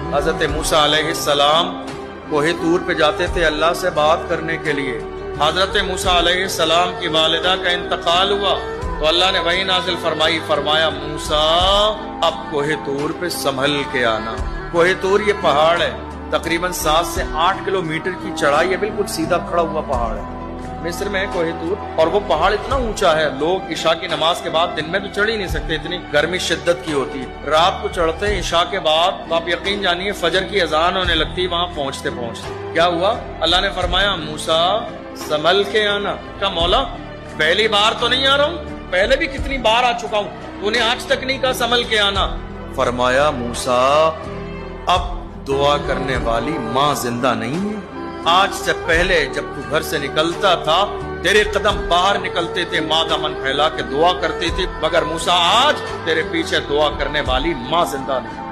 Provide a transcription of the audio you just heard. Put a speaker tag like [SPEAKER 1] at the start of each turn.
[SPEAKER 1] हजरत मूसा अलैहिस्सलाम कोहे तूर पे जाते थे अल्लाह से बात करने के लिए। हजरत मूसा अलैहिस्सलाम की वालिदा का इंतकाल हुआ तो अल्लाह ने वही नाजिल फरमाई, फरमाया मूसा अब कोहे तूर पे संभल के आना। कोहे तूर ये पहाड़ है, तकरीबन 7 से 8 किलोमीटर की चढ़ाई है, बिल्कुल सीधा खड़ा हुआ पहाड़ है। मिस्र में है कोहे तूर, और वो पहाड़ इतना ऊंचा है, लोग इशा की नमाज के बाद दिन में तो चढ़ ही नहीं सकते, इतनी गर्मी शिद्दत की होती है। रात को चढ़ते हैं, इशा के बाद तो आप यकीन जानिए फजर की अजान होने लगती है। वहां पहुंचते पहुंचते क्या हुआ, अल्लाह ने फरमाया मूसा संभल के आना। क्या मौला पहली बार तो नहीं आ रहा हूँ, पहले भी कितनी बार आ चुका हूँ, तूने आज तक नहीं कहा संभल के आना। फरमाया मूसा अब दुआ करने वाली माँ जिंदा नहीं है। आज से पहले जब तू घर से निकलता था तेरे कदम बाहर निकलते थे, माँ दामन फैला के दुआ करती थी, मगर मूसा आज तेरे पीछे दुआ करने वाली माँ जिंदा नहीं।